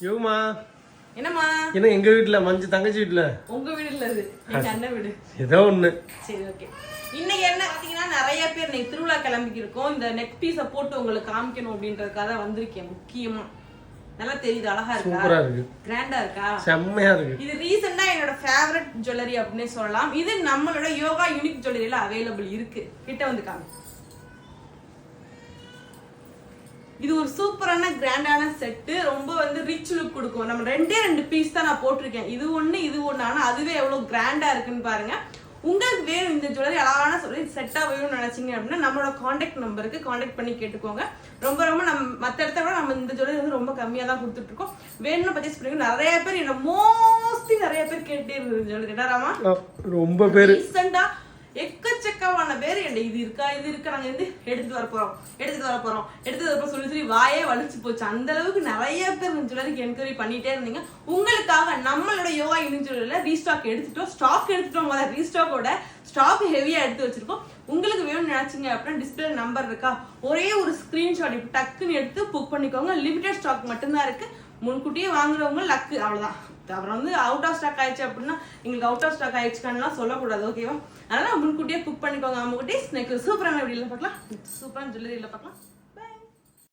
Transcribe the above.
யோமா என்னம்மா? என்ன எங்க வீட்ல மஞ்சு தங்கச்சி வீட்ல? உங்க வீடு இல்ல அது, எங்க அண்ணன் வீடு. ஏதோ ஒண்ணு. சரி ஓகே. இன்னைக்கு என்ன பாத்தீங்கன்னா நிறைய பேர் இன்னைக்கு திருவிழா கிளம்பிக்கு இருக்கோம். இந்த நெக் பீஸ போட்டு உங்களுக்கு காமிக்கணும் அப்படின்றதுக்காக வந்திருக்கேன். முக்கியமா நல்லா தெரியுது, அழகா இருக்கா? சூப்பரா இருக்கு, கிராண்டா இருக்கா? செம்மையா இருக்கு. இது ரீசெண்டா என்னோட ஃபேவரட் ஜுவல்லரி அப்படினே சொல்லலாம். இது நம்மளோட யோகா யூனிக் ஜுவல்லரியில அவைலபிள் இருக்கு. கிட்ட வந்து காமி. இது ஒரு சூப்பரான கிராண்டான செட்டு. ரொம்ப வந்து ரிச் லுக் கொடுக்கும். நம்ம ரெண்டு பீஸ் தான் நான் போட்டிருக்கேன். இது ஒண்ணு ஆனா அதுவே எவ்வளவு கிராண்டா இருக்குன்னு பாருங்க. உங்களுக்கு வேணும் இந்த ஜுவல்லரி அழகான சொல்லி செட்டா வேணும்னு நினைச்சீங்க அப்படின்னா நம்மளோட கான்டாக்ட் நம்பருக்கு கான்டாக்ட் பண்ணி கேட்டுக்கோங்க. ரொம்ப நம்ம மற்ற இடத்த விட நம்ம இந்த ஜுவல்லரி வந்து ரொம்ப கம்மியா தான் கொடுத்துட்டு இருக்கோம். வேணும்னு பர்ச்சேஸ் பண்ணுங்க. நிறைய பேர் என்ன மோஸ்ட்லி நிறைய பேர் கேட்டே இருந்தது ஜுவல்லரி கேட்டாராமா? ரொம்ப பேர் ரீசெண்டா எக்கச்சக்கமான பேர் இது இருக்கா நாங்க வந்து எடுத்துட்டு வர போறோம் சொல்லி வாயே வலிச்சு போச்சு. அந்த அளவுக்கு நிறைய பேர் ஜுவல்லரிக்கு என்கொயரி பண்ணிட்டே இருந்தீங்க. உங்களுக்காக நம்மளோட யோகா யூனிக் ஜுவல்லரியில ரீஸ்டாக் எடுத்துட்டோம். ரீஸ்டாக்கோட ஸ்டாக் ஹெவியா எடுத்து வச்சிருக்கோம். உங்களுக்கு வேணும்னு நினைச்சீங்க அப்படின்னா டிஸ்பிளே நம்பர் இருக்கா, ஒரே ஒரு ஸ்கிரீன்ஷாட் இப்ப டக்குன்னு எடுத்து புக் பண்ணிக்கோங்க. லிமிடெட் ஸ்டாக் மட்டும்தான் இருக்கு. முன்கூட்டியே வாங்குறவங்க லக்கு, அவ்வளவுதான். அப்புறம் வந்து அவுட் ஆஃப் ஸ்டாக் ஆயிடுச்சு அப்படின்னா எங்களுக்கு அவுட் ஆஃப் ஸ்டாக் ஆயிடுச்சுக்கானலாம் சொல்லக்கூடாது, ஓகேவா? அதனால முன்கூட்டியே புக் பண்ணிக்கோங்க. அவங்க சூப்பரான வீடியோல பார்க்கலாம், சூப்பரான ஜுவல்லரியில பார்க்கலாம்.